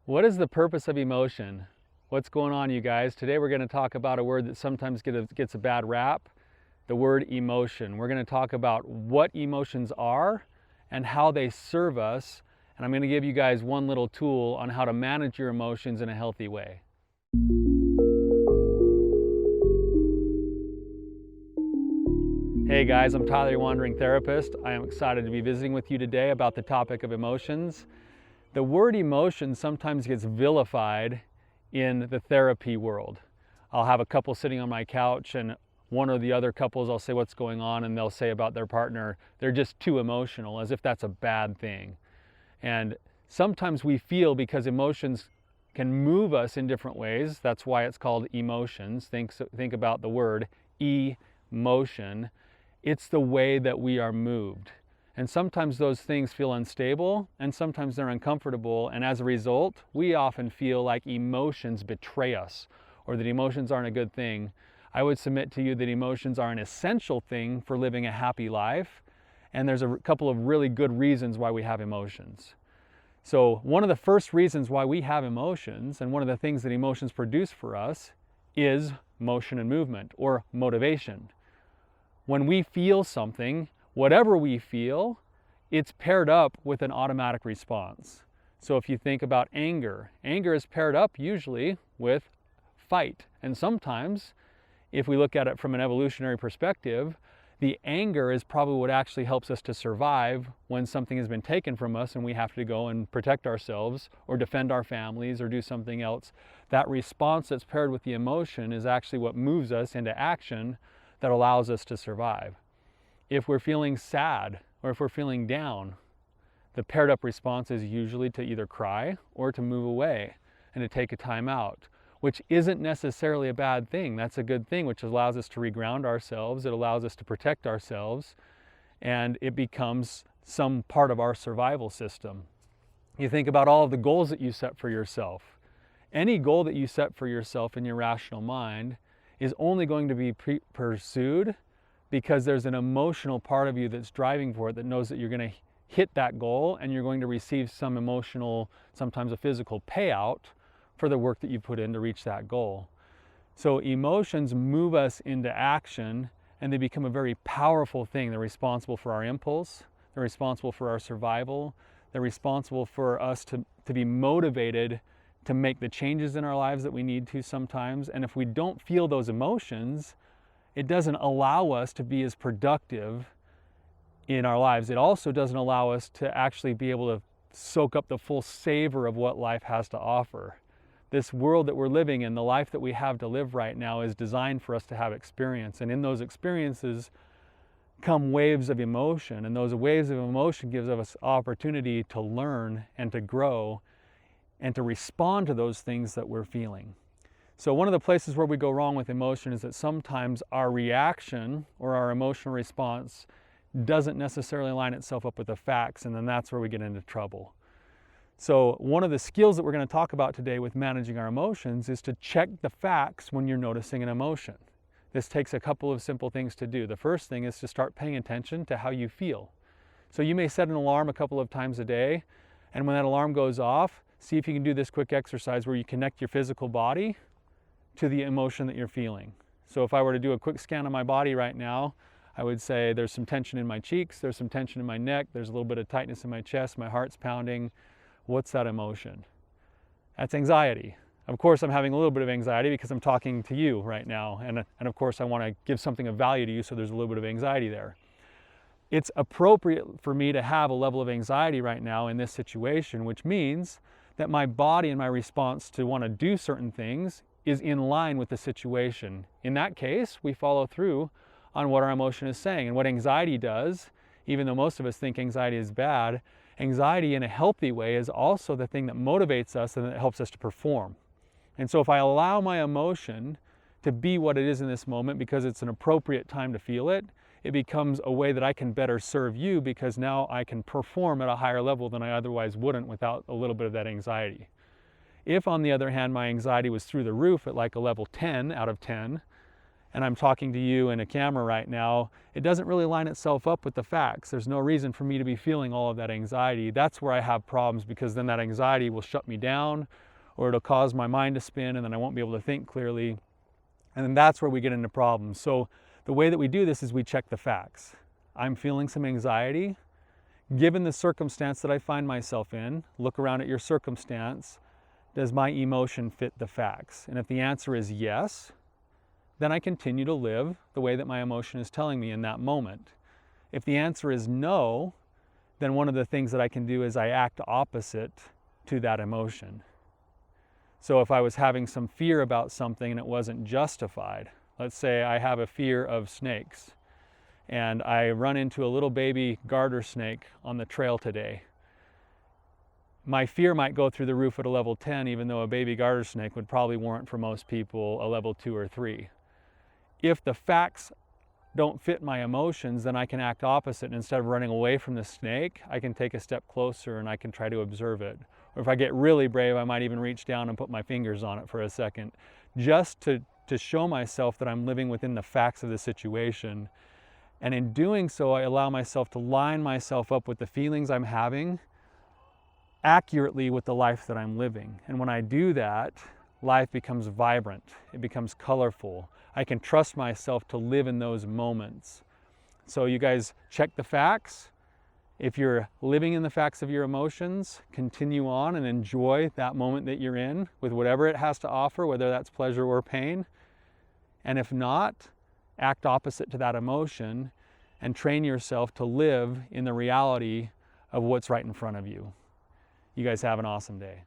What is the purpose of emotion? What's going on, you guys? Today we're going to talk about a word that sometimes gets a bad rap, the word emotion. We're going to talk about what emotions are and how they serve us. And I'm going to give you guys one little tool on how to manage your emotions in a healthy way. Hey guys, I'm Tyler, your Wandering Therapist. I am excited to be visiting with you today about the topic of emotions. The word emotion sometimes gets vilified in the therapy world. I'll have a couple sitting on my couch and one or the other couples, I'll say what's going on, and they'll say about their partner, they're just too emotional, as if that's a bad thing. And sometimes we feel, because emotions can move us in different ways, that's why it's called emotions. Think about the word emotion. It's the way that we are moved. And sometimes those things feel unstable, and sometimes they're uncomfortable, and as a result, we often feel like emotions betray us, or that emotions aren't a good thing. I would submit to you that emotions are an essential thing for living a happy life, and there's a couple of really good reasons why we have emotions. So one of the first reasons why we have emotions, and one of the things that emotions produce for us, is motion and movement, or motivation. When we feel something, whatever we feel, it's paired up with an automatic response. So if you think about anger, anger is paired up usually with fight. And sometimes, if we look at it from an evolutionary perspective, the anger is probably what actually helps us to survive when something has been taken from us and we have to go and protect ourselves or defend our families or do something else. That response that's paired with the emotion is actually what moves us into action that allows us to survive. If we're feeling sad or if we're feeling down, the paired up response is usually to either cry or to move away and to take a time out, which isn't necessarily a bad thing. That's a good thing, which allows us to reground ourselves. It allows us to protect ourselves, and it becomes some part of our survival system. You think about all of the goals that you set for yourself. Any goal that you set for yourself in your rational mind is only going to be pursued because there's an emotional part of you that's driving for it, that knows that you're going to hit that goal and you're going to receive some emotional, sometimes a physical payout for the work that you put in to reach that goal. So emotions move us into action, and they become a very powerful thing. They're responsible for our impulse, they're responsible for our survival, they're responsible for us to be motivated to make the changes in our lives that we need to sometimes. And if we don't feel those emotions, it doesn't allow us to be as productive in our lives. It also doesn't allow us to actually be able to soak up the full savor of what life has to offer. This world that we're living in, the life that we have to live right now, is designed for us to have experience. And in those experiences come waves of emotion. And those waves of emotion gives us opportunity to learn and to grow and to respond to those things that we're feeling. So one of the places where we go wrong with emotion is that sometimes our reaction or our emotional response doesn't necessarily line itself up with the facts, and then that's where we get into trouble. So one of the skills that we're going to talk about today with managing our emotions is to check the facts when you're noticing an emotion. This takes a couple of simple things to do. The first thing is to start paying attention to how you feel. So you may set an alarm a couple of times a day, and when that alarm goes off, see if you can do this quick exercise where you connect your physical body to the emotion that you're feeling. So if I were to do a quick scan of my body right now, I would say there's some tension in my cheeks, there's some tension in my neck, there's a little bit of tightness in my chest, my heart's pounding. What's that emotion? That's anxiety. Of course, I'm having a little bit of anxiety because I'm talking to you right now, and of course I want to give something of value to you, so there's a little bit of anxiety there. It's appropriate for me to have a level of anxiety right now in this situation, which means that my body and my response to want to do certain things is in line with the situation. In that case, we follow through on what our emotion is saying. And what anxiety does, even though most of us think anxiety is bad, anxiety in a healthy way is also the thing that motivates us and that helps us to perform. And so if I allow my emotion to be what it is in this moment because it's an appropriate time to feel it, it becomes a way that I can better serve you, because now I can perform at a higher level than I otherwise wouldn't without a little bit of that anxiety. If, on the other hand, my anxiety was through the roof at like a level 10 out of 10, and I'm talking to you in a camera right now, it doesn't really line itself up with the facts. There's no reason for me to be feeling all of that anxiety. That's where I have problems, because then that anxiety will shut me down, or it'll cause my mind to spin, and then I won't be able to think clearly. And then that's where we get into problems. So the way that we do this is we check the facts. I'm feeling some anxiety. Given the circumstance that I find myself in, look around at your circumstance. Does my emotion fit the facts? And if the answer is yes, then I continue to live the way that my emotion is telling me in that moment. If the answer is no, then one of the things that I can do is I act opposite to that emotion. So if I was having some fear about something and it wasn't justified, let's say I have a fear of snakes and I run into a little baby garter snake on the trail today. My fear might go through the roof at a level 10, even though a baby garter snake would probably warrant for most people a level 2 or 3. If the facts don't fit my emotions, then I can act opposite. And instead of running away from the snake, I can take a step closer and I can try to observe it. Or if I get really brave, I might even reach down and put my fingers on it for a second, just to show myself that I'm living within the facts of the situation. And in doing so, I allow myself to line myself up with the feelings I'm having accurately with the life that I'm living. And when I do that, life becomes vibrant, it becomes colorful. I can trust myself to live in those moments. So you guys check the facts. If you're living in the facts of your emotions, continue on and enjoy that moment that you're in with whatever it has to offer, whether that's pleasure or pain. And if not, act opposite to that emotion and train yourself to live in the reality of what's right in front of you. You guys have an awesome day.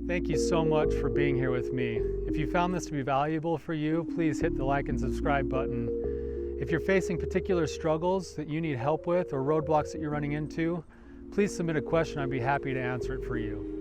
Thank you so much for being here with me. If you found this to be valuable for you, please hit the like and subscribe button. If you're facing particular struggles that you need help with or roadblocks that you're running into, please submit a question. I'd be happy to answer it for you.